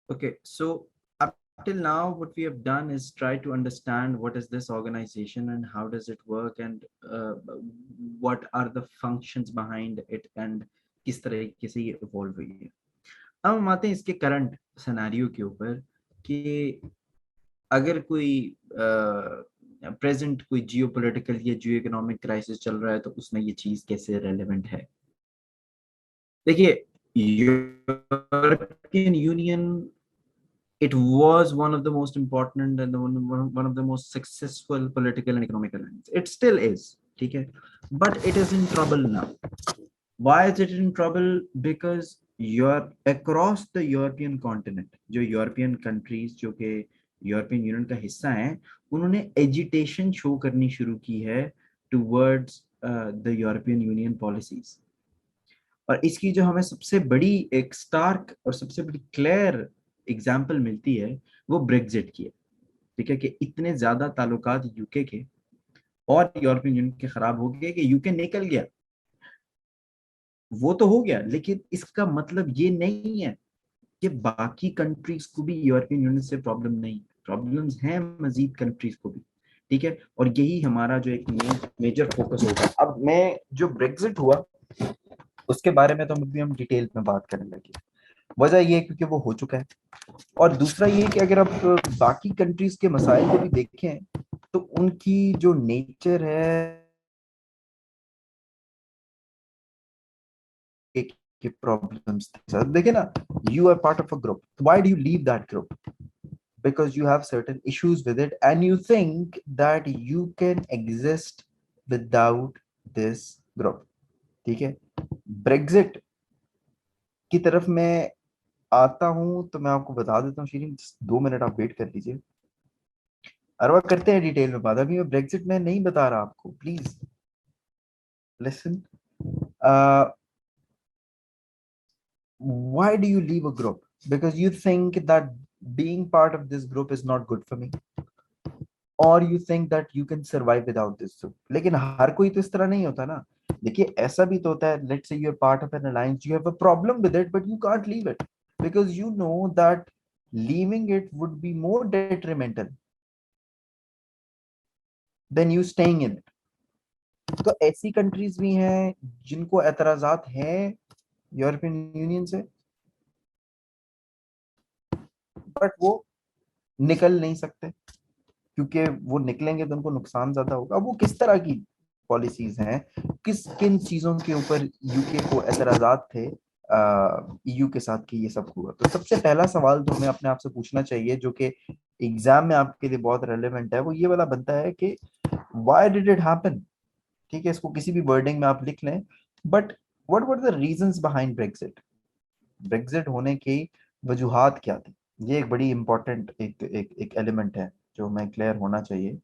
Okay, so up till now, what we have done is try to understand what is this organization and how does it work, and what are the functions behind it, and किस तरीके से ये evolve हुई है। अब हम आते हैं इसके करंट सिनेरियो के ऊपर कि अगर कोई प्रेजेंट कोई जियोपॉलिटिकल या जियो इकोनॉमिक क्राइसिस चल रहा है तो उसमें ये चीज कैसे रेलेवेंट है। देखिए, European union, it was one of the most important and one of the most successful political and economic alliance. It still is, ठीक है, but it is in trouble now. Why is it in trouble? Because you're across the European continent, जो European countries जो कि European union का हिस्सा हैं, उन्होंने agitation show करनी शुरू की है towards the European union policies. और इसकी जो हमें सबसे बड़ी एक स्टार्क और सबसे बड़ी क्लियर एग्जाम्पल मिलती है वो ब्रेग्जिट की है। ठीक है, कि इतने ज्यादा ताल्लुकात यूके के और यूरोपियन यूनियन के खराब हो गए कि यूके निकल गया। वो तो हो गया, लेकिन इसका मतलब ये नहीं है कि बाकी कंट्रीज को भी यूरोपियन यूनियन से प्रॉब्लम नहीं, प्रॉब्लम्स हैं मजीद कंट्रीज को भी। ठीक है, और यही हमारा जो एक मेजर फोकस होगा। अब मैं जो ब्रेग्जिट हुआ उसके बारे में तो अभी हम डिटेल में बात करने लगे। वजह ये है क्योंकि वो हो चुका है, और दूसरा ये कि अगर आप बाकी कंट्रीज के मसाइल को भी देखें तो उनकी जो नेचर है कि प्रॉब्लम्स देखिए ना, you are part of a group, why do you leave that group? because you have certain issues with it and you think that you can exist without this group। ठीक है, Brexit की तरफ मैं आता हूं तो मैं आपको बता देता हूँ शीरीन, 2 मिनट आप वेट कर लीजिए। अरवा करते हैं डिटेल में बात, अभी मैं ब्रेग्जिट में नहीं बता रहा आपको, please listen. why do you leave a group? Because you think that being part of this group is not good for me, or you think that you can survive without this group। लेकिन हर कोई तो इस तरह नहीं होता ना। देखिए, ऐसा भी तो होता है, let's say you're part of an alliance, you have a problem with it but you can't leave it because you know that leaving it would be more detrimental than you staying in it। तो ऐसी countries भी हैं जिनको एतराजात हैं European union से, but वो निकल नहीं सकते क्योंकि वो निकलेंगे तो उनको नुकसान ज्यादा होगा। वो किस तरह की पॉलिसीज हैं, किस किन चीजों के ऊपर यूके को एतराजात थे ईयू के साथ कि ये सब हुआ? तो सबसे पहला सवाल जो हमें अपने आप से पूछना चाहिए, जो कि एग्जाम में आपके लिए बहुत रेलेवेंट है, वो ये वाला बनता है कि व्हाई डिड इट हैपन। ठीक है, इसको किसी भी वर्डिंग में आप लिख लें, but what were the reasons behind Brexit? Brexit होने की वजूहात क्या थी? ये एक बड़ी इंपॉर्टेंट एक एलिमेंट है जो हमें क्लियर होना चाहिए।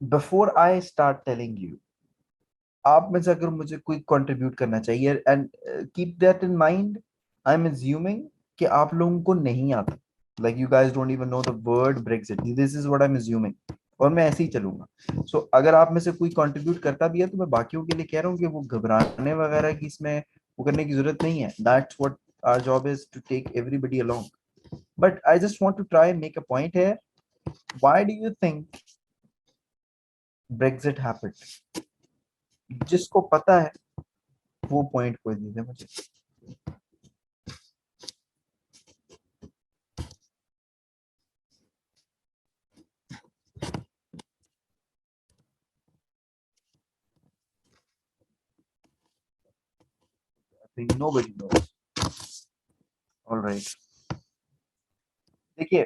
Before I start telling you, आप में से अगर मुझे कोई कंट्रीब्यूट करना चाहिए, and keep that in mind, I am assuming कि आप लोगों को नहीं आता, like you guys don't even know the word Brexit, this is what I am assuming, और मैं ऐसे ही चलूंगा। सो अगर आप में से कोई कंट्रीब्यूट करता भी है तो मैं बाकियों के लिए कह रहा हूँ कि वो घबराने वगैरह की इसमें वो करने की जरूरत नहीं है। That's what our job is, to take everybody along. But I just want to try make a point है, why do you think Brexit happened? जिसको पता है वो पॉइंट कोई दीजिए मुझे। I think nobody knows। All right, देखिए,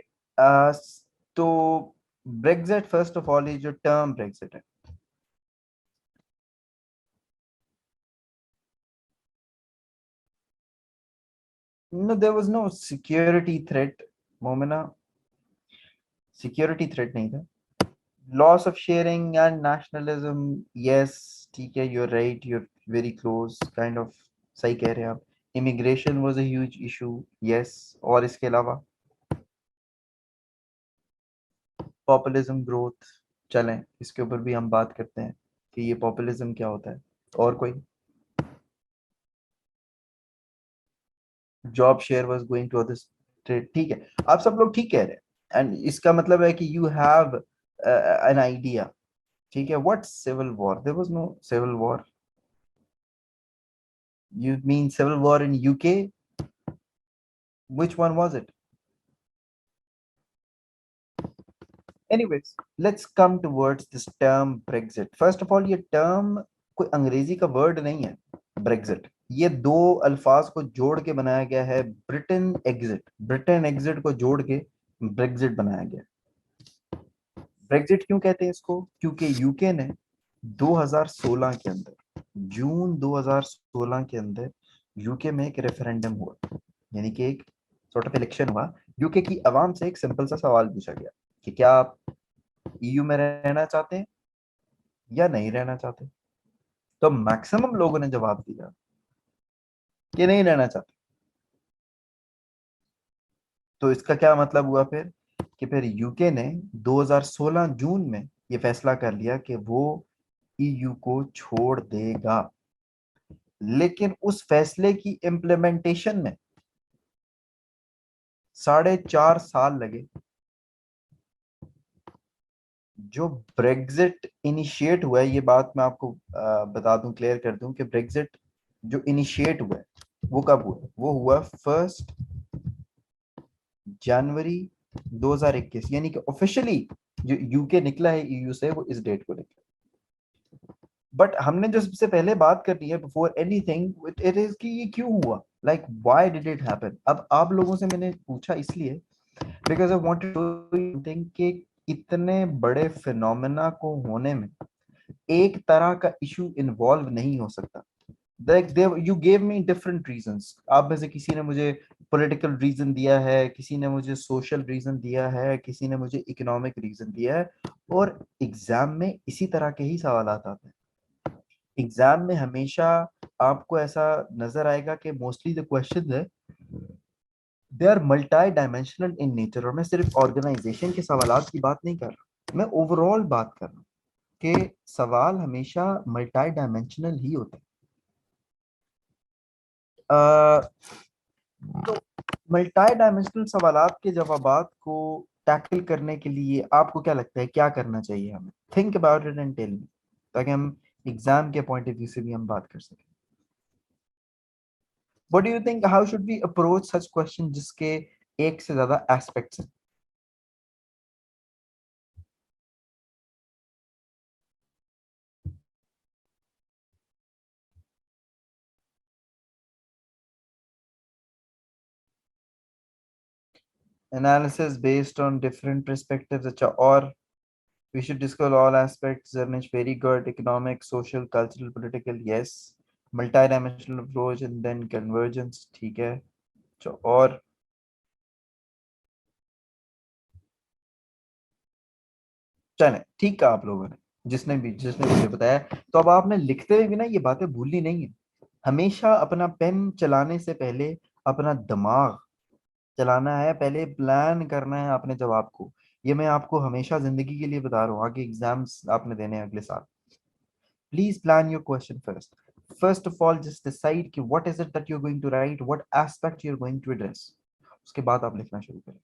तो ब्रेक्सिट फर्स्ट ऑफ ऑल, ये जो टर्म ब्रेक्सिट है, no there was no security threat Momina, security threat नहीं था। Loss of sharing and nationalism, yes, ठीक है, you're right, you're very close kind of, सही कह रहे हैं आप। Immigration was a huge issue, yes. और इसके अलावा पॉपुलिज्म ग्रोथ, चलें इसके ऊपर भी हम बात करते हैं कि ये पॉपुलिज्म क्या होता है। और कोई? Job share was going to other state, ठीक है, आप सब लोग ठीक कह रहे हैं, एंड इसका मतलब है कि यू हैव एन आइडिया, ठीक है। What civil war? There was no civil war. You mean civil war in UK? Which one was it? Anyways, let's come towards this term Brexit. First of all, ये term कोई अंग्रेजी का word नहीं है। Brexit ये दो अल्फाज को जोड़ के बनाया गया है। ब्रिटेन एग्जिट को जोड़ के ब्रेग्जिट बनाया गया। ब्रेग्जिट क्यों कहते हैं इसको? क्योंकि यूके ने 2016 के अंदर, जून 2016 के अंदर यूके में एक रेफरेंडम हुआ, यानी कि एक सॉर्ट ऑफ इलेक्शन हुआ। यूके की आवाम से एक सिंपल सा सवाल पूछा गया कि क्या आप ईयू में रहना चाहते हैं या नहीं रहना चाहते। तो मैक्सिमम लोगों ने जवाब दिया कि नहीं रहना चाहते। तो इसका क्या मतलब हुआ फिर कि फिर यूके ने 2016 जून में ये फैसला कर लिया कि वो ईयू को छोड़ देगा। लेकिन उस फैसले की इम्प्लीमेंटेशन में 4.5 साल लगे। जो ब्रेग्जिट इनिशिएट हुआ है, ये बात मैं आपको बता दूं, क्लियर कर दूं कि ब्रेग्जिट जो इनिशिएट हुआ है वो कब हुआ? वो हुआ 1 जनवरी 2021, यानी कि ऑफिशियली जो यूके निकला है ईयू से वो इस डेट को निकला। बट हमने जो सबसे पहले बात करनी है बिफोर एनीथिंग इट इज कि ये क्यों हुआ, like why did it happen. अब आप लोगों से मैंने पूछा इसलिए because I wanted to think कि इतने बड़े फिनोमेना को होने में एक तरह का इशू इन्वॉल्व नहीं हो सकता। You gave me different reasons. आप में से किसी ने मुझे पॉलिटिकल रीजन दिया है, किसी ने मुझे सोशल रीजन दिया है, किसी ने मुझे इकोनॉमिक रीजन दिया है, और एग्जाम में इसी तरह के ही सवाल आते हैं। एग्जाम में हमेशा आपको ऐसा नजर आएगा कि मोस्टली द क्वेश्चन है they are multi dimensional in nature. और मैं सिर्फ ऑर्गेनाइजेशन के सवालात की बात नहीं कर रहा, मैं ओवरऑल बात कर रहा हूँ कि सवाल हमेशा मल्टी डायमेंशनल ही होते हैं। तो मल्टी डायमेंशनल सवालात के जवाबात को टैकल करने के लिए आपको क्या लगता है क्या करना चाहिए हमें? Think about it and tell me, ताकि हम एग्जाम के पॉइंट ऑफ व्यू से भी हम बात कर सकें। What do you think, how should we approach such question जिसके एक से ज्यादा एस्पेक्ट्स हैं? Analysis based on different perspectives, अच्छा, और we should discuss all aspects, Zarnish, very good, economic, social, cultural, political, yes, multi-dimensional approach and then convergence, ठीक है। और चले, ठीक है, आप लोगों ने जिसने मुझे बताया। तो अब आपने लिखते हुए भी ना ये बातें भूलनी नहीं है। हमेशा अपना पेन चलाने से पहले अपना दिमाग चलाना है, पहले प्लान करना है अपने जवाब को। ये मैं आपको हमेशा जिंदगी के लिए बता रहा हूँ, आगे एग्जाम्स आपने देने हैं अगले साल। Please plan your question first. First of all, just decide कि what is it that you're going to write, what aspect you're going to address. उसके बाद आप लिखना शुरू करें।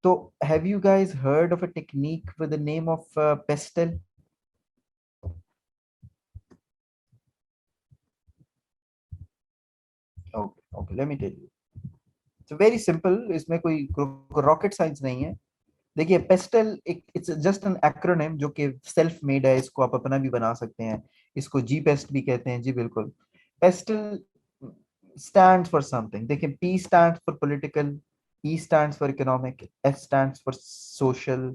तो have you guys heard of a technique with the name of pestle? Okay, okay, let me tell you. It's very simple. इसमें कोई rocket science नहीं है। देखिए, पेस्टल एक इट्स जस्ट एन एक्रोनिम जो कि सेल्फ मेड है, इसको आप अपना भी बना सकते हैं। इसको जी पेस्ट भी कहते हैं, जी बिल्कुल। Pastel stands for something. देखिए, P stands for political, E stands for economic, S stands for social,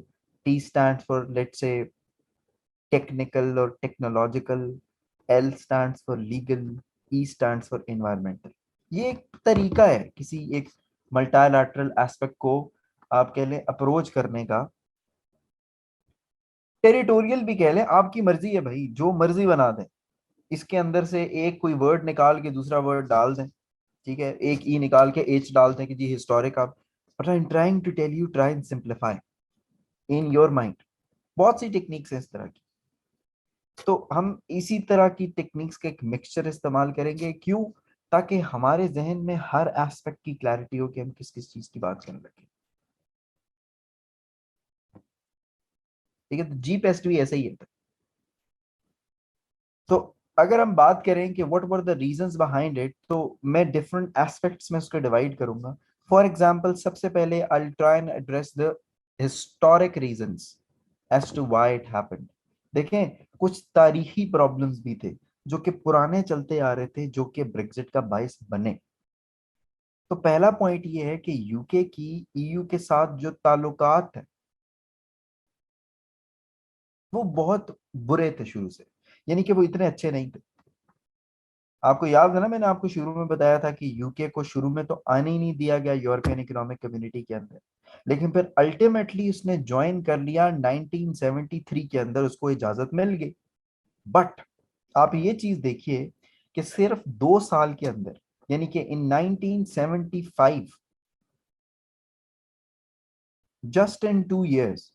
T stands for, let's say, technical or technological, L stands for legal, E stands for environmental। ये एक तरीका है किसी एक multilateral aspect को आप कह लें अप्रोच करने का। टेरिटोरियल भी कह लें, आपकी मर्जी है भाई, जो मर्जी बना दें। इसके अंदर से एक कोई वर्ड निकाल के दूसरा वर्ड डाल दें, ठीक है, एक ई निकाल के एच डालते हैं कि जी हिस्टोरिक। आप, but I am trying to tell you, try and simplify in your mind. बहुत सी टेक्निक्स हैं इस तरह की। तो हम इसी तरह की टेक्निक्स का एक मिक्सचर इस्तेमाल करेंगे। क्यों? ताकि हमारे जहन में हर एस्पेक्ट की क्लैरिटी हो कि हम किस किस चीज की बात करने लगे। ठीक है, तो जी पेस्ट भी ऐसा ही है। तो अगर हम बात करें कि what were the reasons behind it, तो मैं डिफरेंट एस्पेक्ट्स में उसको डिवाइड करूंगा। फॉर एग्जांपल, सबसे पहले I will try and address the historic reasons as to why it happened. देखें, कुछ तारीखी प्रॉब्लम्स भी थे जो कि पुराने चलते आ रहे थे, जो कि ब्रेग्जिट का बायस बने। तो पहला पॉइंट ये है कि यूके की ईयू के साथ जो ताल्लुकात है वो बहुत बुरे थे शुरू से, यानी कि वो इतने अच्छे नहीं थे। आपको याद है ना, मैंने आपको शुरू में बताया था कि यूके को शुरू में तो आने ही नहीं दिया गया यूरोपियन इकोनॉमिक कम्युनिटी के अंदर, लेकिन फिर अल्टीमेटली उसने ज्वाइन कर लिया 1973 के अंदर, उसको इजाजत मिल गई। बट आप ये चीज देखिए कि सिर्फ 2 साल के अंदर, यानी कि इन 1975, जस्ट इन 2 years,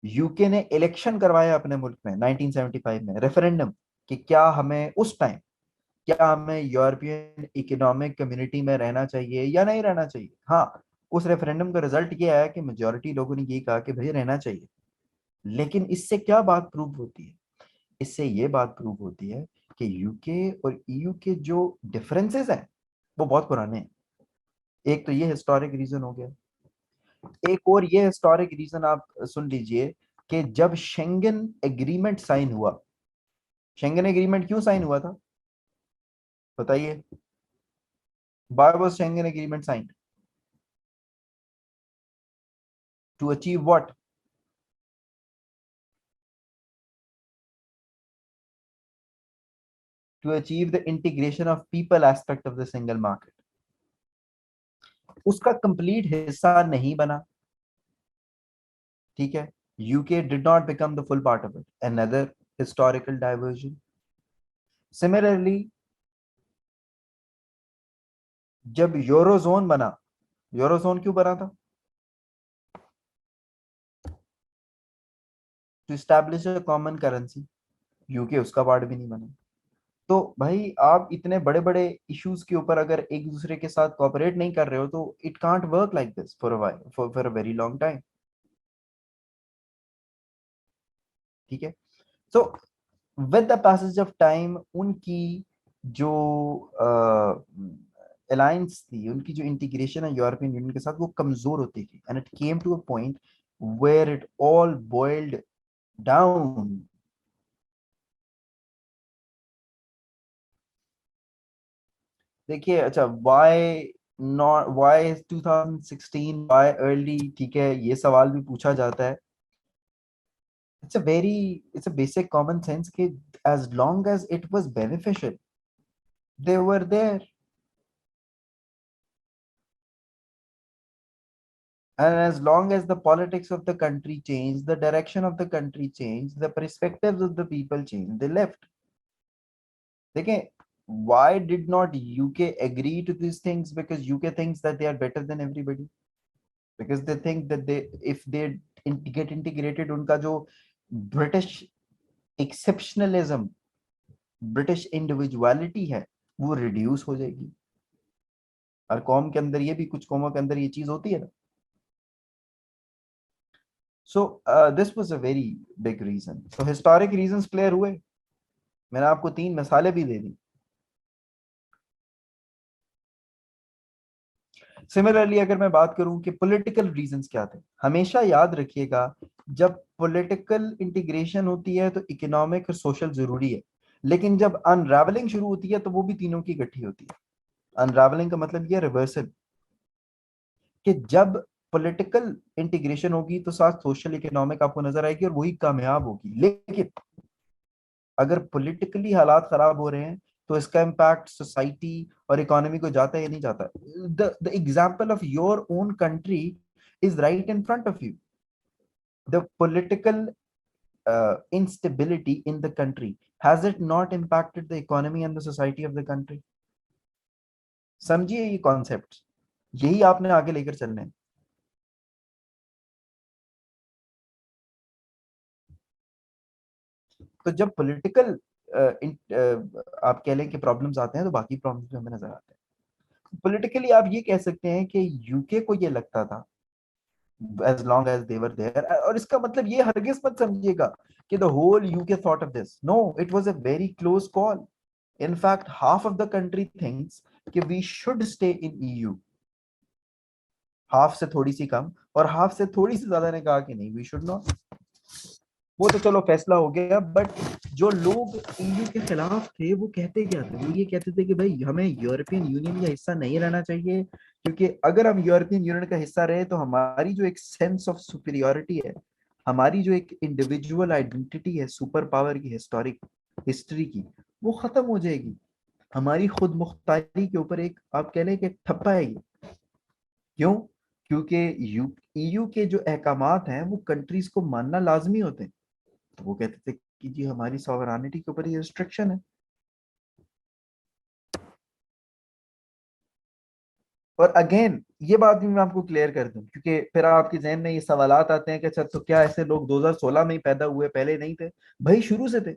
यूके ने इलेक्शन करवाया अपने मुल्क में 1975 में, रेफरेंडम, कि क्या हमें उस टाइम, क्या हमें यूरोपियन इकोनॉमिक कम्युनिटी में रहना चाहिए या नहीं रहना चाहिए। हाँ, उस रेफरेंडम का रिजल्ट ये आया कि मेजोरिटी लोगों ने ये कहा कि भाई रहना चाहिए। लेकिन इससे क्या बात प्रूव होती है? इससे ये बात प्रूव होती है कि यूके और ईयू के जो डिफरेंसेस हैं वो बहुत पुराने हैं। एक तो ये हिस्टोरिक रीजन हो गया। एक और ये हिस्टोरिक रीजन आप सुन लीजिए कि जब शेंगन एग्रीमेंट साइन हुआ, शेंगन एग्रीमेंट क्यों साइन हुआ था बताइए? Why was Schengen agreement signed? To achieve what? To achieve the integration of people aspect of the single market. उसका कंप्लीट हिस्सा नहीं बना। ठीक है, UK did not become the full part of it, another historical divergence. Similarly, जब eurozone बना, eurozone क्यों बना था? To establish a common currency. UK उसका पार्ट भी नहीं बना। तो भाई, आप इतने बड़े बड़े इश्यूज के ऊपर अगर एक दूसरे के साथ कोऑपरेट नहीं कर रहे हो, तो it can't work like this for a while, for a very long time. ठीक है, so with the passage of time उनकी जो अलायंस थी, उनकी जो इंटीग्रेशन है यूरोपियन यूनियन के साथ, वो कमजोर होती थी, and it came to a point where it all boiled down. देखिए, अच्छा, why not, why 2016, why early, ठीक है, ये सवाल भी पूछा जाता है। It's a basic common sense कि as long as it was beneficial, they were there. And as long as the politics of the country changed, the direction of the country changed, the perspectives of the people changed, they left. देखें, why did not UK agree to these things? Because UK thinks that they are better than everybody. Because they think that they, if they get integrated, उनका जो British exceptionalism, British individuality है, वो reduce हो जाएगी। और कौम के अंदर ये भी, कुछ कौमों के अंदर ये चीज होती है ना। So this was a very big reason. तो हिस्टोरिक रीजंस क्लियर हुए, मैंने आपको 3 मिसालें भी दे दी। सिमिलरली, अगर मैं बात करूं कि पॉलिटिकल रीजंस क्या थे, हमेशा याद रखिएगा, जब पॉलिटिकल इंटीग्रेशन होती है तो इकोनॉमिक और सोशल जरूरी है, लेकिन जब अनरावलिंग शुरू होती है तो वो भी तीनों की इकट्ठी होती है। अनरावलिंग का मतलब ये रिवर्सल, कि जब पॉलिटिकल इंटीग्रेशन होगी तो साथ सोशल इकोनॉमिक आपको नजर आएगी और वही कामयाब होगी। लेकिन अगर पॉलिटिकली हालात खराब हो रहे हैं तो इसका इम्पैक्ट सोसाइटी और इकोनॉमी को जाता है या नहीं जाता? The example of your own country is right in front of you. The political instability in the country, has it not impacted the economy and the society of the country? समझिए ये concept, यही आपने आगे लेकर चलने हैं। तो जब पॉलिटिकल आप कह लें कि प्रॉब्लम्स आते हैं तो बाकी प्रॉब्लम्स भी हमें नजर आते हैं। पॉलिटिकली आप ये कह सकते हैं कि यूके को ये लगता था as long as they were there, और इसका मतलब ये हरगिज मत समझिएगा कि the whole UK thought of this. No, it was a very close call. In fact, half of the country thinks कि we should stay in EU. Half से थोड़ी सी कम और हाफ से थोड़ी सी ज्यादा ने कहा कि नहीं, वी शुड नॉट। वो तो चलो फैसला हो गया, बट जो लोग ईयू के खिलाफ थे वो कहते क्या थे, वो ये कहते थे कि भाई हमें यूरोपियन यूनियन का हिस्सा नहीं रहना चाहिए, क्योंकि अगर हम यूरोपियन यूनियन का हिस्सा रहे तो हमारी जो एक सेंस ऑफ सुपीरियोरिटी है, हमारी जो एक इंडिविजुअल आइडेंटिटी है सुपर पावर की, हिस्टोरिक हिस्ट्री की, वो खत्म हो जाएगी। हमारी खुद मुख्तारी के ऊपर एक आप कह लें कि ठप्पा है ये। क्यों? क्योंकि ईयू के जो अहकामात हैं वो कंट्रीज को मानना लाजमी होते हैं। तो वो कहते थे कि जी हमारी सॉवरेनिटी के ऊपर ये रिस्ट्रिक्शन है। और अगेन ये बात भी मैं आपको क्लियर कर दूं, क्योंकि फिर आपके जहन में ये सवालात आते हैं कि अच्छा तो क्या ऐसे लोग 2016 में ही पैदा हुए, पहले नहीं थे? भाई शुरू से थे।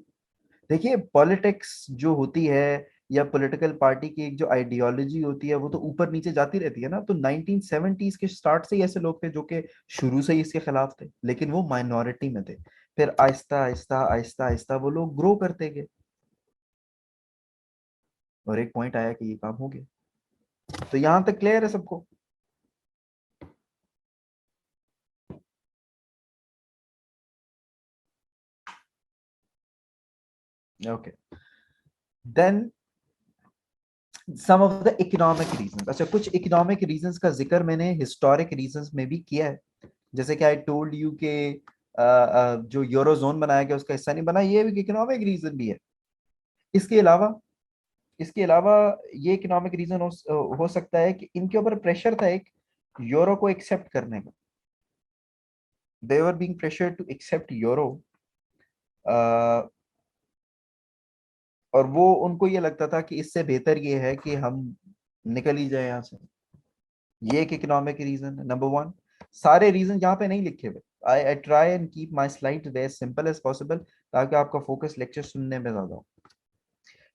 देखिए पॉलिटिक्स जो होती है या पॉलिटिकल पार्टी की एक जो आइडियोलॉजी होती है वो तो ऊपर नीचे जाती रहती है ना। तो 1970s के स्टार्ट से ही ऐसे लोग थे जो कि शुरू से ही इसके खिलाफ थे, लेकिन वो माइनॉरिटी में थे। फिर आहिस्ता आहिस्ता आहिस्ता आहिस्ता वो लोग ग्रो करते गए, और एक पॉइंट आया कि ये काम हो गया। तो यहां तक क्लियर है सबको? Okay, then some of the economic reasons. अच्छा, कुछ इकोनॉमिक रीजंस का जिक्र मैंने हिस्टोरिक रीजंस में भी किया है, जैसे कि आई टोल्ड यू के जो यूरोजोन बनाया गया उसका हिस्सा नहीं बना, ये भी इकोनॉमिक रीजन भी है। इसके अलावा इसके अलावा ये इकोनॉमिक रीजन हो सकता है कि इनके ऊपर प्रेशर था एक यूरो को एक्सेप्ट करने का। They were being pressure to accept euro, और वो उनको ये लगता था कि इससे बेहतर ये है कि हम निकल ही जाए यहाँ से। ये एक इकोनॉमिक रीजन है नंबर वन। सारे रीजन यहाँ पे नहीं लिखे हुए। I try and keep my slide as simple as possible, ताकि आपका फोकस लेक्चर सुनने में ज्यादा हो।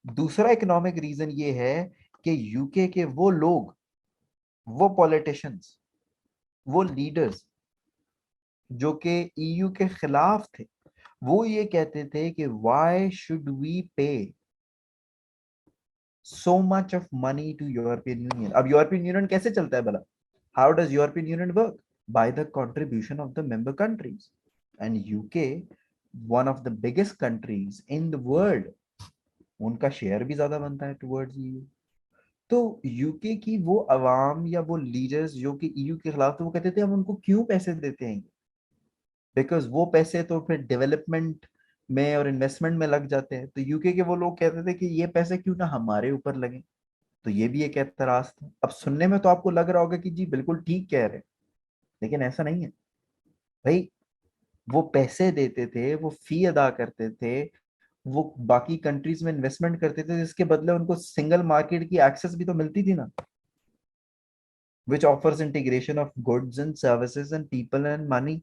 दूसरा इकोनॉमिक रीजन ये है कि यूके के वो लोग, वो पॉलिटिशियंस, वो लीडर्स जो कि ईयू के खिलाफ थे, वो ये कहते थे कि व्हाई शुड वी पे so much of money to European Union? अब यूरोपियन यूनियन कैसे चलता है भला? How does European Union work? By the contribution of the member countries. And UK, one of the biggest countries in the world, उनका share भी ज्यादा बनता है टुवर्ड्स ईयू। तो यूके की वो अवाम या वो लीडर्स जो कि ईयू के खिलाफ थे, वो कहते थे हम उनको क्यों पैसे देते हैं, बिकॉज वो पैसे तो फिर डेवलपमेंट में और इन्वेस्टमेंट में लग जाते हैं। तो यूके के वो लोग कहते थे कि ये पैसे क्यों ना हमारे ऊपर लगे। तो ये भी एक एतराज था। अब सुनने में तो आपको लग रहा होगा कि जी बिल्कुल ठीक कह रहे हैं, लेकिन ऐसा नहीं है भाई। वो पैसे देते थे, वो फी अदा करते थे, वो बाकी कंट्रीज में इन्वेस्टमेंट करते थे, जिसके बदले उनको सिंगल मार्केट की एक्सेस भी तो मिलती थी ना, which offers integration of goods and services and people and money,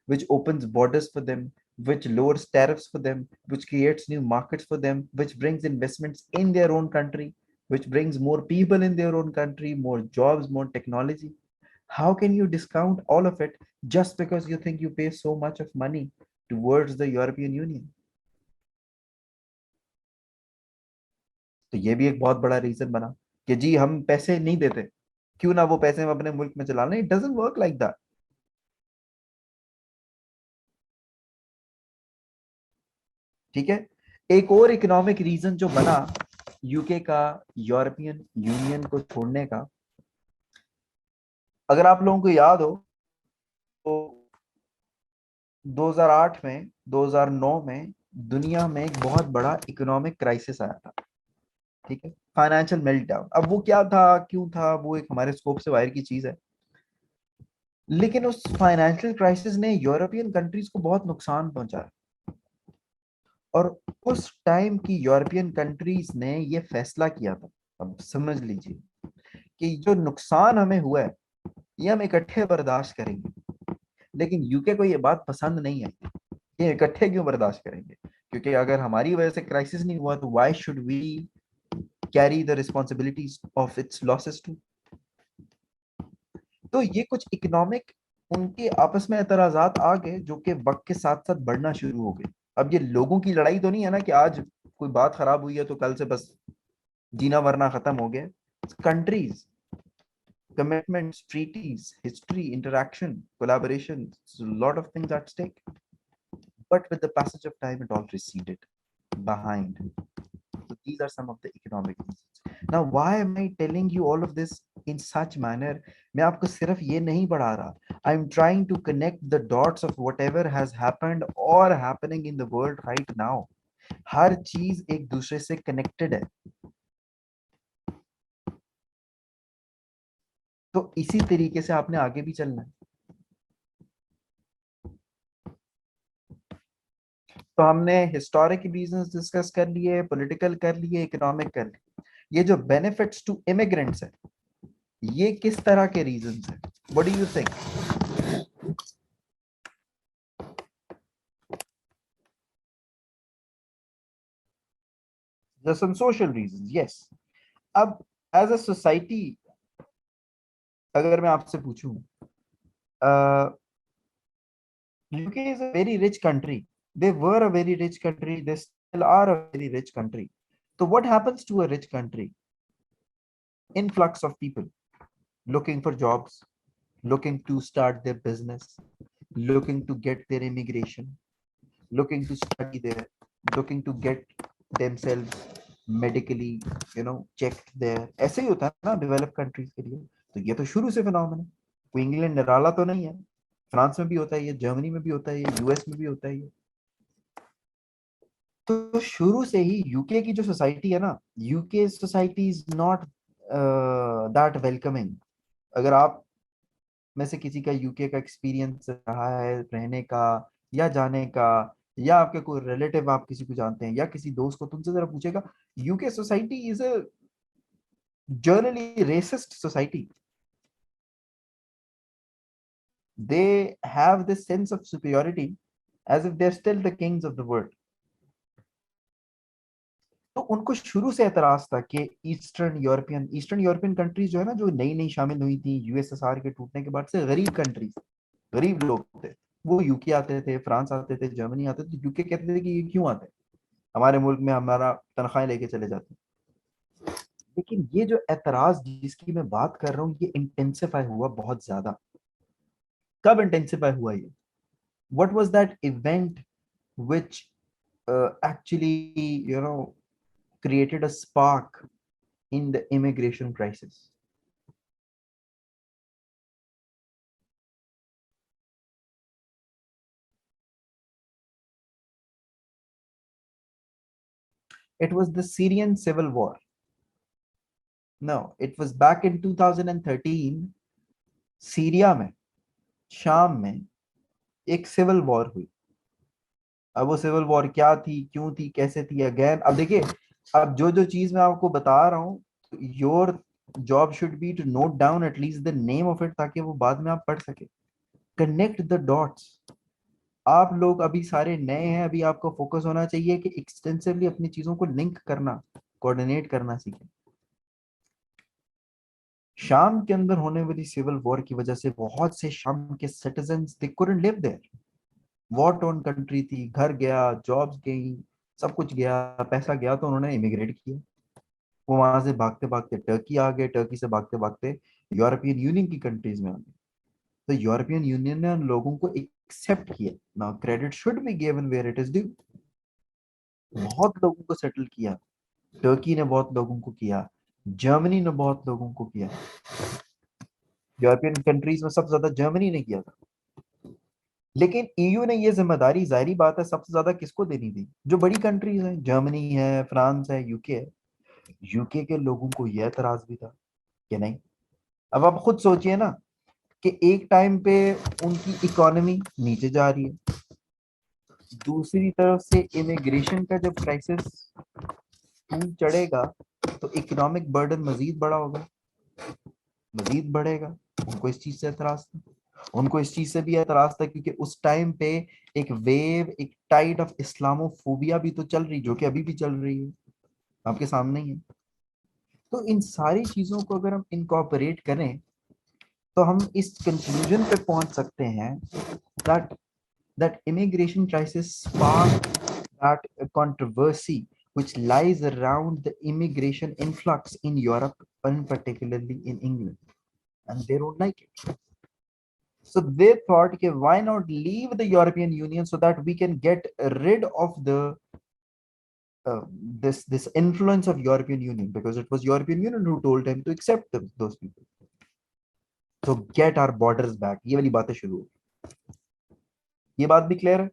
which opens borders for them, which lowers tariffs for them, which creates new markets for them, which brings investments in their own country, which brings more people in their own country, more jobs, more technology. How can you discount all of it just because you think you pay so much of money towards the European Union? तो ये भी एक बहुत बड़ा reason बना कि जी हम पैसे नहीं देते, क्यों ना वो पैसे हम अपने मुल्क में चला लें। It doesn't work like that. ठीक है। एक और इकोनॉमिक रीजन जो बना यूके का यूरोपियन यूनियन को छोड़ने का, अगर आप लोगों को याद हो तो 2008 में, 2009 में दुनिया में एक बहुत बड़ा इकोनॉमिक क्राइसिस आया था। ठीक है, फाइनेंशियल मेल्टडाउन। अब वो क्या था, क्यों था, वो एक हमारे स्कोप से बाहर की चीज है, लेकिन उस फाइनेंशियल क्राइसिस ने यूरोपियन कंट्रीज को बहुत नुकसान पहुंचाया। और उस टाइम की यूरोपियन कंट्रीज ने ये फैसला किया था, अब समझ लीजिए, कि जो नुकसान हमें हुआ है ये हम इकट्ठे बर्दाश्त करेंगे। लेकिन यूके को ये बात पसंद नहीं आई। ये इकट्ठे क्यों बर्दाश्त करेंगे? क्योंकि अगर हमारी वजह से क्राइसिस नहीं हुआ तो why should we carry the responsibilities of its losses too. तो ये कुछ इकोनॉमिक उनके आपस में एतराजात आ गए जो कि वक्त के साथ साथ बढ़ना शुरू हो गए। अब ये लोगों की लड़ाई तो नहीं है ना कि आज कोई बात खराब हुई है तो कल से बस जीना मरना खत्म हो गया। Countries, commitments, treaties, history, interaction, collaboration, a lot of things at stake. But with the passage of time, it all receded behind. So these are some of the economic reasons. Now, why am I telling you all of this in such manner? मैं आपको सिर्फ ये नहीं बढ़ा रहा. I'm trying to connect the dots of whatever has happened or happening in the world right now. हर चीज एक दूसरे से connected है. तो इसी तरीके से आपने आगे भी चलना है. तो हमने हिस्टोरिक रीजंस डिस्कस कर लिए, पॉलिटिकल कर लिए, इकोनॉमिक कर लिए. ये जो बेनिफिट्स टू इमिग्रेंट्स है, ये किस तरह के रीजंस है? What do you think? There's some social reasons, yes. अब एज अ सोसाइटी अगर मैं आपसे पूछूं, UK is a very rich country. They were a very rich country, they still are a very rich country. So what happens to a rich country? Influx of people looking for jobs, looking to start their business, looking to get their immigration, looking to study there, looking to get themselves medically, checked there. ऐसे ही होता है ना develop countries के लिए. तो ये तो शुरू से फिनोमेना, कोई इंग्लैंड निराला तो नहीं है. फ्रांस में भी होता है ये, जर्मनी में भी होता है ये, यूएस में भी होता है ये. तो शुरू से ही यूके की जो सोसाइटी है ना, UK society is not that welcoming. अगर आप में से किसी का यूके का एक्सपीरियंस रहा है रहने का या जाने का, या आपके कोई रिलेटिव आप किसी को जानते हैं या किसी दोस्त को, तुमसे जरा पूछेगा, UK society is a generally racist society. They have this sense of superiority as if they are still the kings of the world. तो उनको शुरू से एतराज था कि ईस्टर्न यूरोपियन कंट्रीज जो है ना, जो नई नई शामिल हुई थी यूएसएसआर के टूटने के बाद से, गरीब कंट्रीज, गरीब लोग थे, वो यूके आते थे, फ्रांस आते थे, जर्मनी आते थे. यूके कहते थे कि ये क्यों आते हैं हमारे मुल्क में, हमारा तनख्वाहें लेके चले जाते हैं. लेकिन ये जो एतराज जिसकी मैं बात कर रहा हूँ, ये इंटेंसिफाई हुआ बहुत ज्यादा. कब इंटेंसिफाई हुआ ये? What was that event which actually created a spark in the immigration crisis? It was the Syrian civil war. No, it was back in 2013. Syria में, शाम में एक सिविल वॉर हुई. अब वो सिविल वॉर क्या थी, क्यों थी, कैसे थी, अगेन अब देखिए, अब जो जो चीज मैं आपको बता रहा हूँ, your job should be to note down at least the name of it, ताकि वो बाद में आप पढ़ सके. Connect the dots. आप लोग अभी सारे नए हैं, अभी आपको फोकस होना चाहिए कि एक्सटेंसिवली अपनी चीजों को लिंक करना, कोऑर्डिनेट करना सीखें. शाम के अंदर होने वाली सिविल वॉर की वजह से बहुत से शाम के citizens they couldn't live there. War torn country थी, घर गया, जॉब्स गई, सब कुछ गया, पैसा गया, तो उन्होंने इमिग्रेट किया. वो वहां से भागते भागते टर्की आ गए, टर्की से भागते भागते यूरोपियन यूनियन की कंट्रीज में आ गए. तो यूरोपियन यूनियन ने उन लोगों को एक्सेप्ट किया. Now credit should be given where it is due. बहुत लोगों को सेटल किया. टर्की ने बहुत लोगों को किया, जर्मनी ने बहुत लोगों को किया. यूरोपियन कंट्रीज में सबसे ज्यादा जर्मनी ने किया था. लेकिन ईयू ने ये जिम्मेदारी, जाहिर बात है, सबसे ज्यादा किसको देनी थी? जो बड़ी कंट्रीज हैं, जर्मनी है, फ्रांस है, यूके है. यूके के लोगों को यह एतराज भी था कि नहीं. अब आप खुद सोचिए ना कि एक टाइम पे उनकी इकोनॉमी नीचे जा रही है, दूसरी तरफ से इमिग्रेशन का जब क्राइसिस चढ़ेगा तो इकोनॉमिक बर्डन मजीद बड़ा होगा, मजीद बढ़ेगा. उनको इस चीज से एतराज था. उनको इस चीज से भी एतराज था क्योंकि उस टाइम पे एक वेव, एक टाइड ऑफ इस्लामोफोबिया भी तो चल रही, जो कि अभी भी चल रही है, आपके सामने ही है। तो इन सारी चीजों को अगर हम इनकॉर्पोरेट करें तो हम इस कंक्लूजन पे पहुंच सकते हैं that that immigration crisis sparked that controversy which lies around the immigration influx in Europe and particularly in England, and they don't like it. So they thought, okay, why not leave the European Union so that we can get rid of the this influence of European Union, because it was European Union who told them to accept those people. So get our borders back. ये वाली बातें शुरू हो, ये बात भी clear है?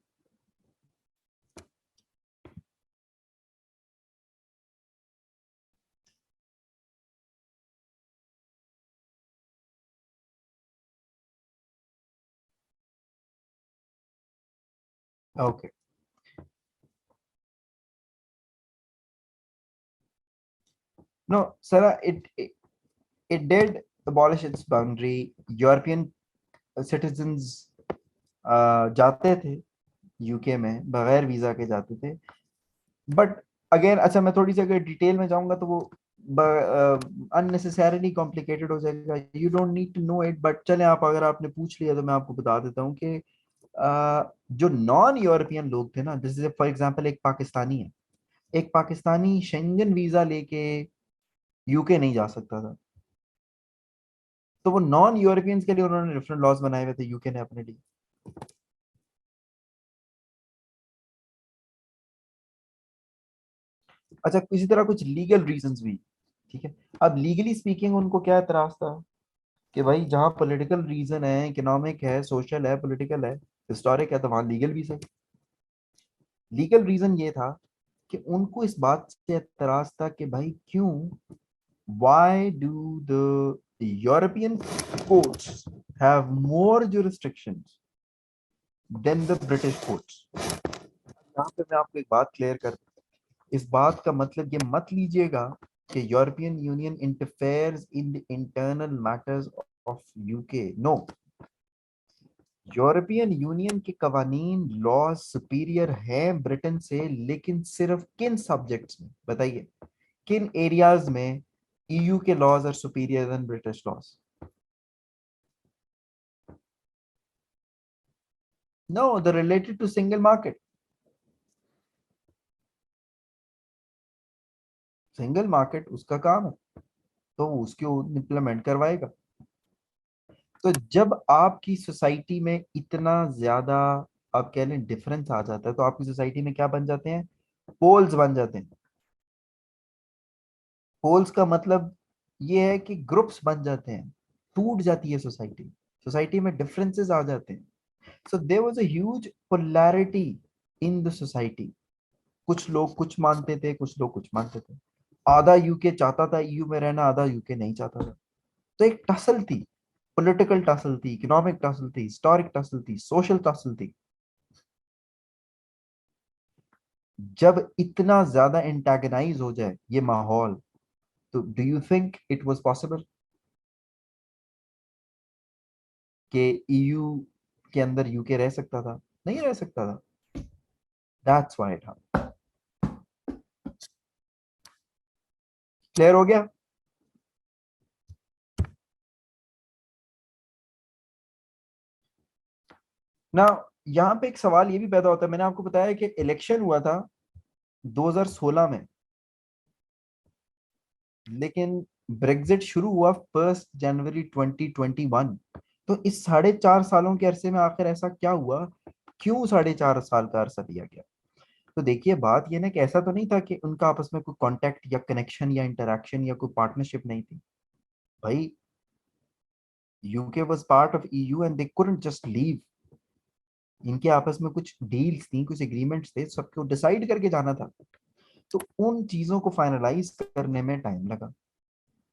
Okay. No, Sarah, it did abolish its boundary. European citizens जाते थे यूके में बगैर वीजा के जाते थे, बट अगेन अच्छा मैं थोड़ी सी अगर डिटेल में जाऊंगा तो वो अननेसेसरीली कॉम्प्लिकेटेड हो जाएगा, you don't need to know it, but चले आप अगर आपने पूछ लिया तो मैं आपको बता देता हूँ कि जो नॉन यूरोपियन लोग थे ना, जैसे फॉर एग्जांपल एक पाकिस्तानी है, एक पाकिस्तानी शेंगन वीजा लेके यूके नहीं जा सकता था, तो वो नॉन यूरोपियंस के लिए उन्होंने डिफरेंट लॉज बनाए हुए थे यूके ने अपने लिए। अच्छा इसी तरह कुछ लीगल रीजंस भी, ठीक है। अब लीगली स्पीकिंग उनको क्या एतराज था कि भाई जहाँ पॉलिटिकल रीजन है, इकोनॉमिक है, सोशल है, पॉलिटिकल है, हिस्टोरिक है, तो वहां लीगल भी सही। लीगल रीजन ये था कि उनको इस बात से एतराज था कि भाई क्यों, why do the European courts have more jurisdictions than the British courts? यहाँ पे मैं आपको एक बात क्लियर कर, इस बात का मतलब ये मत लीजिएगा कि European Union interferes in the internal matters of UK. No, European Union के कवानीन लॉ सुपीरियर हैं ब्रिटेन से, लेकिन सिर्फ किन सब्जेक्ट्स में बताइए, किन एरियाज में ईयू के laws are superior than British laws? No, they're related to single market. Single market उसका काम है, तो वो उसके इम्प्लीमेंट करवाएगा। तो जब आपकी सोसाइटी में इतना ज्यादा आप कह लें डिफरेंस आ जाता है, तो आपकी सोसाइटी में क्या बन जाते हैं? पोल्स बन जाते हैं। पोल्स का मतलब ये है कि ग्रुप्स बन जाते हैं, टूट जाती है सोसाइटी, सोसाइटी में डिफरेंसेस आ जाते हैं। So there was a huge polarity in the society. कुछ लोग कुछ मानते थे, कुछ लोग कुछ मानते थे। आधा यूके चाहता था ईयू में रहना, आधा यूके नहीं चाहता था। तो एक टसल थी, पॉलिटिकल टसल थी, इकोनॉमिक टसल थी, हिस्टोरिक टसल थी, सोशल टसल थी। जब इतना ज्यादा एंटागनाइज हो जाए ये माहौल, तो do you think it was possible कि ईयू के अंदर यूके रह सकता था? नहीं रह सकता था। दैट्स व्हाई था। क्लियर हो गया ना? यहाँ पे एक सवाल ये भी पैदा होता है, मैंने आपको बताया कि इलेक्शन हुआ था 2016 में, लेकिन ब्रेग्जिट शुरू हुआ 1 जनवरी 2021। तो इस 4.5 सालों के अरसे में आखिर ऐसा क्या हुआ, क्यों 4.5 साल का अरसा दिया गया? तो देखिए बात ये ना कि ऐसा तो नहीं था कि उनका आपस में कोई कांटेक्ट या कनेक्शन या इंटरेक्शन या कोई पार्टनरशिप नहीं थी। भाई UK was part of EU and they couldn't just leave. इनके आपस में कुछ डील्स थी, कुछ एग्रीमेंट्स थे, सबको डिसाइड करके जाना था। तो उन चीजों को फाइनलाइज करने में टाइम लगा।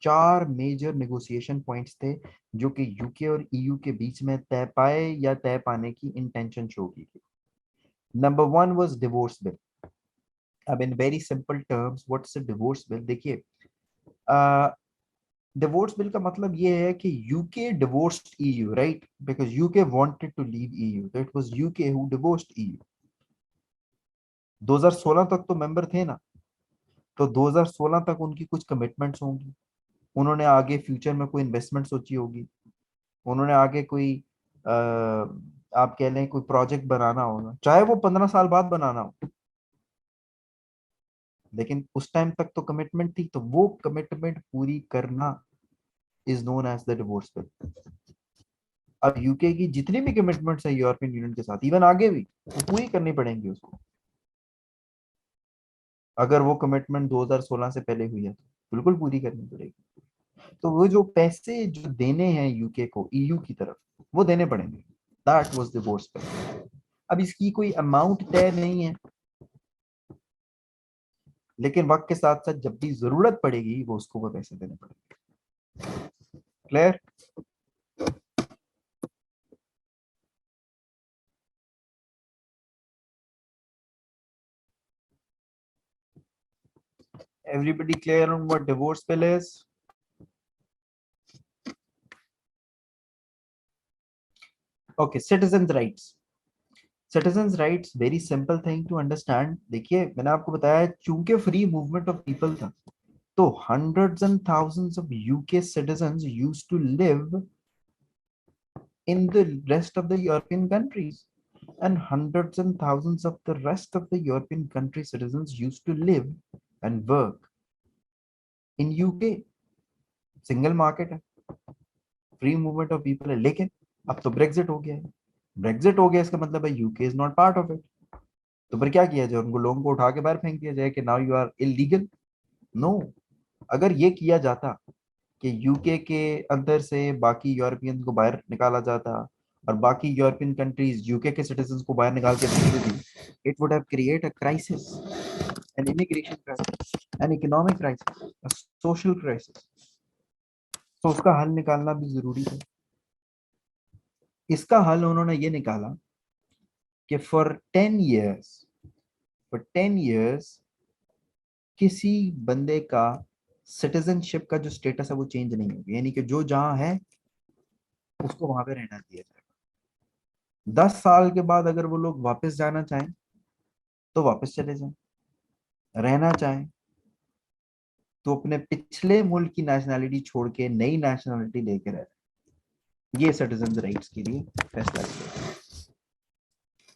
4 मेजर नेगोशिएशन पॉइंट्स थे जो कि यूके और ईयू के बीच में तय पाए या तय पाने की इंटेंशन शो की गई। Number one was divorce bill. अब in very simple terms what's a divorce bill, देखिए डिवोर्स बिल का मतलब ये है कि UK divorced EU, right, because UK wanted to leave EU, तो it was UK who divorced EU. 2016 तक तो मेंबर थे ना, तो 2016 तक उनकी कुछ कमिटमेंट्स होंगी, उन्होंने आगे फ्यूचर में कोई इन्वेस्टमेंट सोची होगी, उन्होंने आगे कोई आप कह लें कोई प्रोजेक्ट बनाना होगा, चाहे वो 15 साल बाद बनाना हो, लेकिन उस टाइम तक तो कमिटमेंट थी, तो वो कमिटमेंट पूरी करना is known as the divorce bill. अब यूके की जितनी भी कमिटमेंट्स है यूरोपियन यूनियन के साथ, इवन आगे भी, वो पूरी करनी पड़ेंगी उसको, अगर वो कमिटमेंट 2016 से पहले हुई है तो बिल्कुल पूरी करनी पड़ेगी। तो वो जो पैसे जो देने हैं यूके को ईयू की तरफ, वो देने पड़ेंगे। That was divorce bill. अब इसकी कोई अमाउंट तय नहीं है, लेकिन वक्त के साथ साथ जब भी जरूरत पड़ेगी वो उसको वो पैसे देने पड़ेंगे। Clear? Everybody clear on what divorce bill is? Okay, citizens rights. Citizens rights very simple thing to understand. देखिए मैंने आपको बताया चूंकि फ्री मूवमेंट ऑफ पीपल था, तो hundreds and thousands of UK citizens used to live in the rest of the European countries, and hundreds and thousands of the rest of the European country citizens used to live and work in UK. Single market है, free movement of people है, लेकिन अब तो Brexit हो गया है। Brexit हो गया इसका मतलब है UK is not part of it. तो फिर क्या किया जाए, उनको लोगों को उठा के बाहर फेंक दिया जाए कि now you are illegal? No. अगर ये किया जाता कि यूके के अंदर से बाकी यूरोपियन को बाहर निकाला जाता और बाकी यूरोपियन कंट्रीज यूके के सिटीजन को बाहर निकाल के भेजती थी, it would have create a crisis, an immigration crisis, an economic crisis, a social crisis. तो उसका हल निकालना भी जरूरी है। इसका हल उन्होंने ये निकाला कि फॉर 10 इयर्स किसी बंदे का सिटीजनशिप का जो स्टेटस है वो चेंज नहीं होगा, यानी कि जो जहां है उसको वहां पे रहना दिया जाएगा। 10 साल के बाद अगर वो लोग वापस जाना चाहें तो वापस चले जाएं, रहना चाहें तो अपने पिछले मुल्क की नेशनैलिटी छोड़ के नई नेशनैलिटी लेके रह। ये सिटीजन राइट्स के लिए फैसला किया,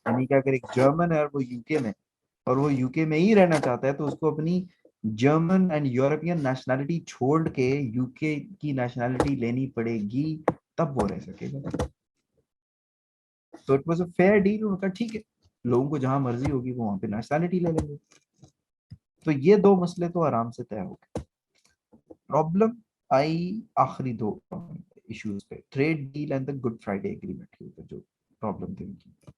यानी कि अगर एक जर्मन है और वो यूके में, और वो यूके में ही रहना चाहता है, तो उसको अपनी जर्मन एंड यूरोपियन नेशनैलिटी छोड़ के यूके की नेशनैलिटी लेनी पड़ेगी, तब वो रह सकेगा। तो it was a fair deal. उनका ठीक है, लोगों को जहां मर्जी होगी वो वहां पे नेशनैलिटी ले लेंगे। तो ये दो मसले तो आराम से तय हो गए। प्रॉब्लम आई आखिरी दो इश्यूज पे, trade deal and the good Friday agreement के ऊपर जो प्रॉब्लम थी उनकी।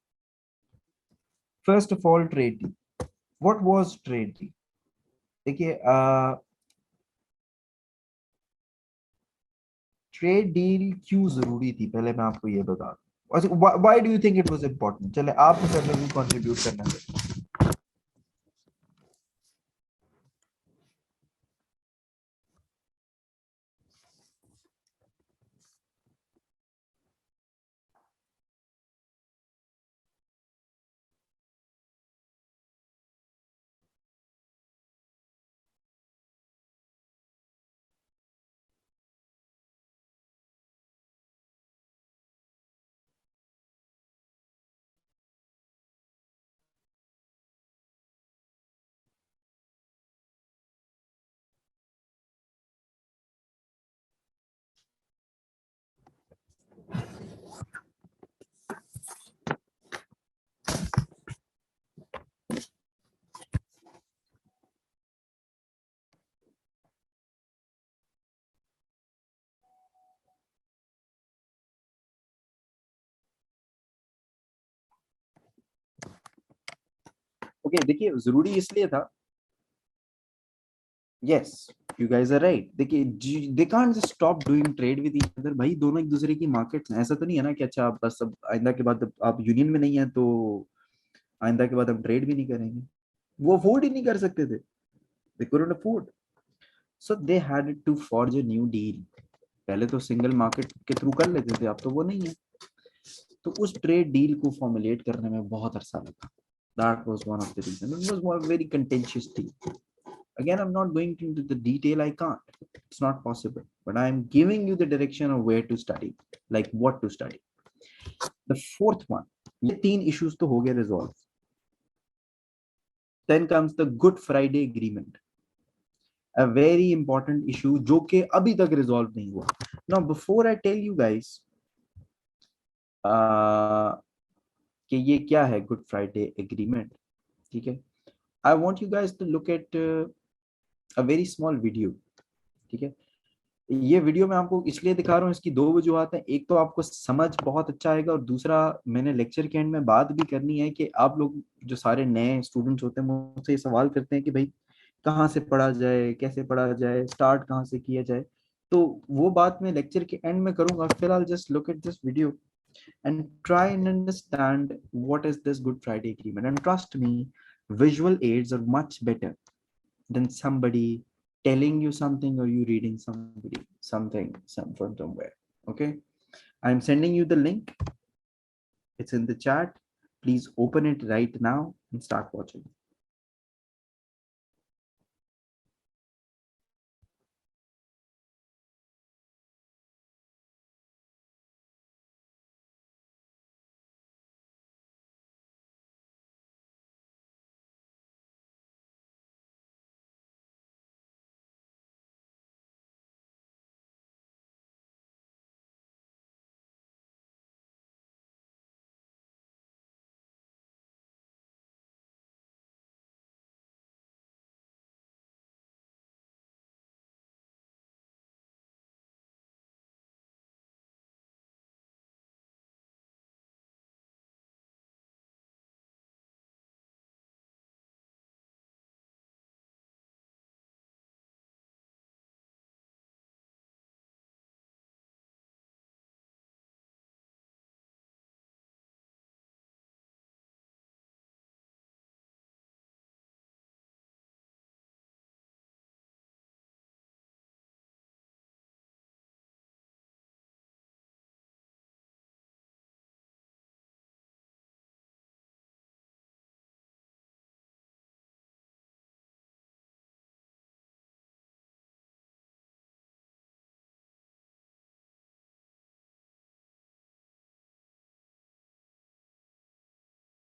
First of all trade deal, what was trade deal? देखिए ट्रेड डील क्यों जरूरी थी पहले मैं आपको ये बता दूं। Why do you think it was important? चले आप मुझे अगर कंट्रीब्यूट करना है। ओके देखिए जरूरी इसलिए था, yes you guys are right. देखिए they can't just stop doing trade with each other. भाई दोनों एक दूसरे की मार्केट्स हैं, ऐसा तो नहीं है ना कि अच्छा आप बस अब आइंदा के बाद आप यूनियन में नहीं है तो आइंदा के बाद हम ट्रेड भी नहीं करेंगे। वो अफोर्ड ही नहीं कर सकते थे, they couldn't afford, so they had to forge a new deal. पहले तो सिंगल मार्केट के थ्रू कर लेते थे, अब तो वो नहीं है। तो उस ट्रेड डील को फॉर्मुलेट करने में बहुत अरसा लगा. That was one of the reasons. It was one very contentious thing. Again, I'm not going into the detail. I can't. It's not possible. But I'm giving you the direction of where to study, like what to study. The fourth one. ये 3 issues तो हो गए resolve. Then comes the Good Friday Agreement. A very important issue जो कि अभी तक resolve नहीं हुआ. Now, before I tell you guys कि ये क्या है Good Friday Agreement, ठीक है? I want you guys to look at a very small video. ठीक है, ये वीडियो मैं आपको इसलिए दिखा रहा हूँ, इसकी 2 वजूहत हैं. एक तो आपको समझ बहुत अच्छा आएगा, और दूसरा मैंने लेक्चर के एंड में बात भी करनी है कि आप लोग जो सारे नए स्टूडेंट्स होते हैं मुझसे ये सवाल करते हैं कि भाई कहाँ से पढ़ा जाए, कैसे पढ़ा जाए, स्टार्ट कहाँ से किया जाए. तो वो बात मैं लेक्चर के एंड में करूंगा. फिलहाल just look at this video and try and understand what is this Good Friday Agreement. And trust me, visual aids are much better than somebody telling you something or you reading something from somewhere. Okay, I'm sending you the link. It's in the chat. Please open it right now and start watching.